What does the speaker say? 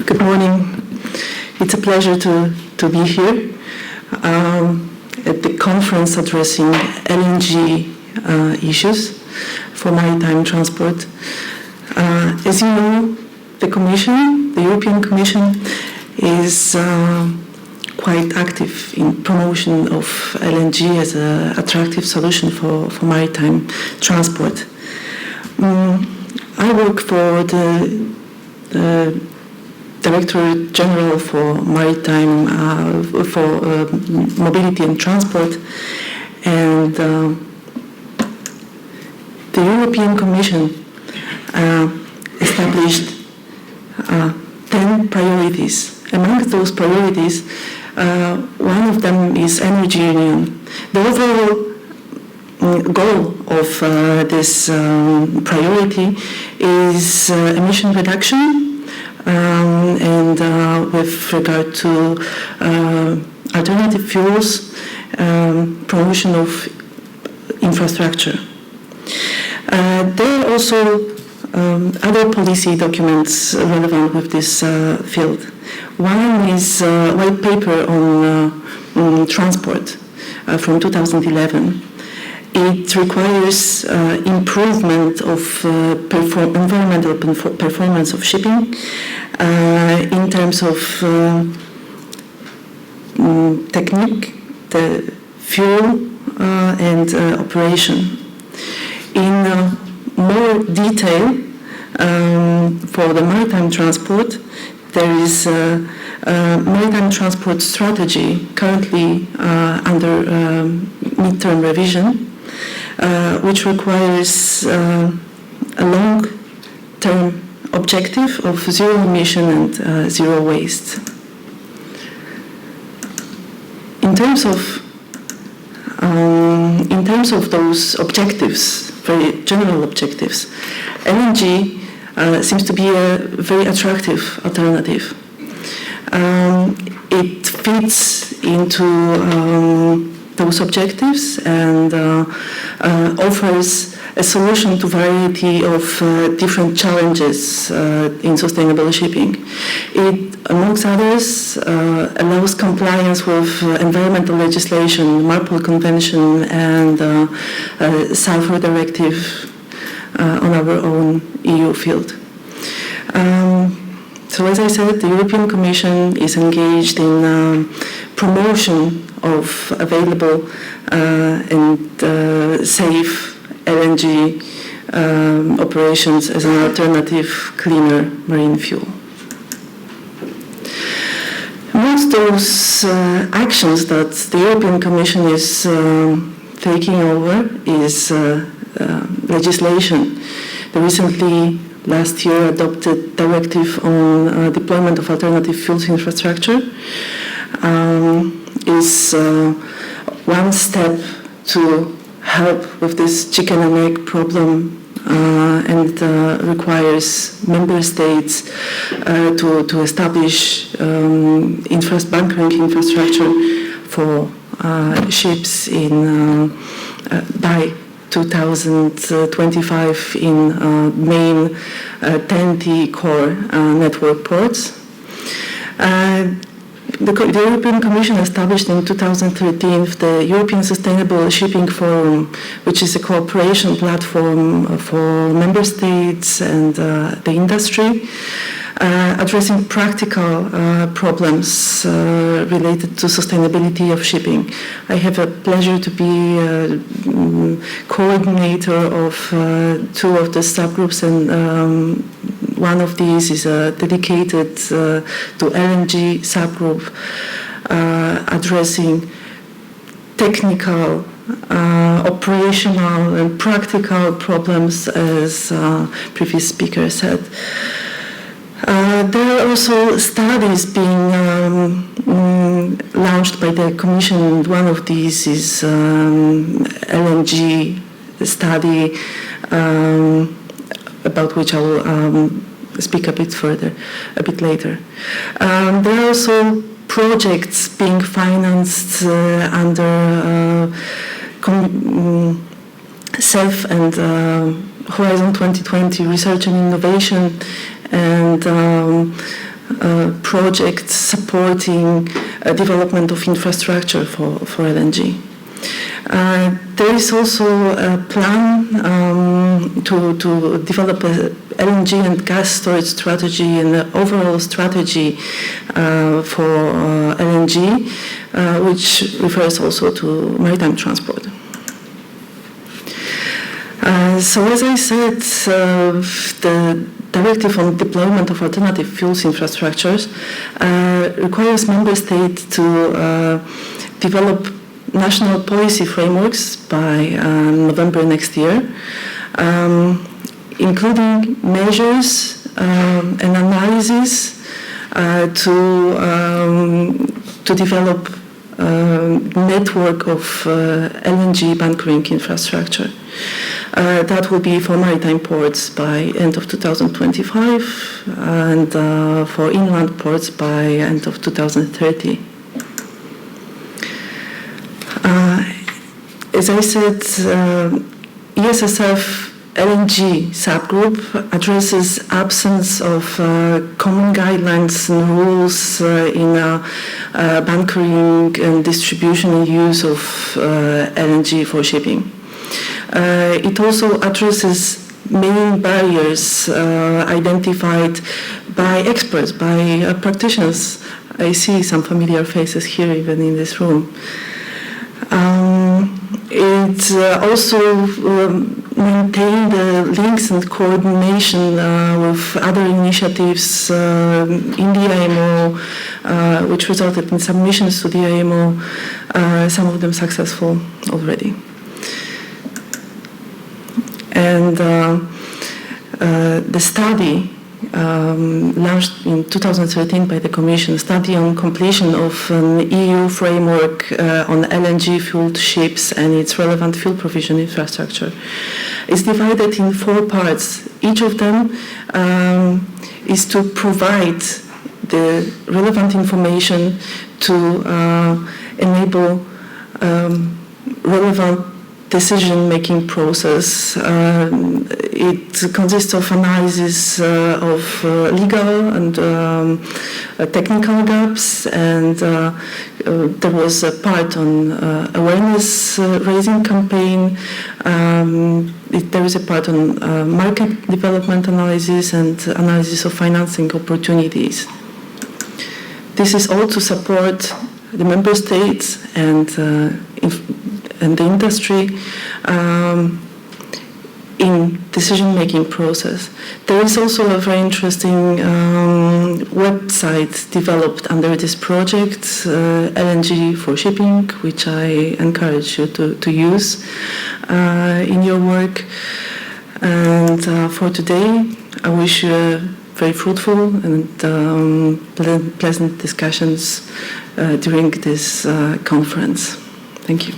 Good morning. It's a pleasure to be here at the conference addressing LNG issues for maritime transport. As you know, the European Commission, is quite active in promotion of LNG as an attractive solution for maritime transport. I work for the Director General for Maritime, for Mobility and Transport, and the European Commission established 10 priorities. Among those priorities, one of them is energy union. The overall goal of this priority is emission reduction, and with regard to alternative fuels, promotion of infrastructure. There are also other policy documents relevant with this field. One is a white paper on transport from 2011. It requires improvement of environmental performance of shipping in terms of technique, the fuel, and operation. In more detail, for the maritime transport, there is a maritime transport strategy currently under midterm revision, which requires a long-term objective of zero emission and zero waste. In terms of those objectives, very general objectives, LNG seems to be a very attractive alternative. It fits into those objectives and offers a solution to a variety of different challenges in sustainable shipping. It, amongst others, allows compliance with environmental legislation, MARPOL Convention, and Sulfur Directive on our own EU field. So as I said, the European Commission is engaged in promotion of available and safe LNG operations as an alternative, cleaner marine fuel. Amongst those actions that the European Commission is taking over is legislation. The recently, last year, adopted directive on deployment of alternative fuels infrastructure is one step to help with this chicken and egg problem, and requires member states to establish bunkering infrastructure for ships by 2025 in main TEN-T core network ports. The European Commission established in 2013 the European Sustainable Shipping Forum, which is a cooperation platform for member states and the industry, addressing practical problems related to sustainability of shipping. I have a pleasure to be coordinator of two of the subgroups, and one of these is dedicated to LNG subgroup, addressing technical, operational, and practical problems, as previous speaker said. There are also studies being launched by the Commission, and one of these is LNG study, about which I will speak a bit later. There are also projects being financed under SEF and Horizon 2020 Research and Innovation, and projects supporting development of infrastructure for LNG. There is also a plan to develop a LNG and gas storage strategy and an overall strategy for LNG, which refers also to maritime transport. So as I said, the Directive on Deployment of Alternative Fuels Infrastructures requires member states to develop national policy frameworks by November next year, including measures and analysis to develop a network of LNG bunkering infrastructure. That will be for maritime ports by end of 2025 and for inland ports by end of 2030. As I said, ESSF LNG subgroup addresses absence of common guidelines and rules in bunkering and distribution and use of LNG for shipping. It also addresses main barriers identified by experts, by practitioners. I see some familiar faces here, even in this room. It also maintained the links and coordination with other initiatives in the IMO, which resulted in submissions to the IMO, some of them successful already. And the study launched in 2013 by the Commission, study on completion of an EU framework on LNG-fueled ships and its relevant fuel provision infrastructure. It's divided in 4 parts. Each of them is to provide the relevant information to enable relevant decision-making process. It consists of analysis of legal and technical gaps, and there was a part on awareness raising campaign. There is a part on market development analysis and analysis of financing opportunities. This is all to support the member states and the industry in decision-making process. There is also a very interesting website developed under this project, LNG for Shipping, which I encourage you to use in your work. And for today, I wish you very fruitful and pleasant discussions during this conference. Thank you.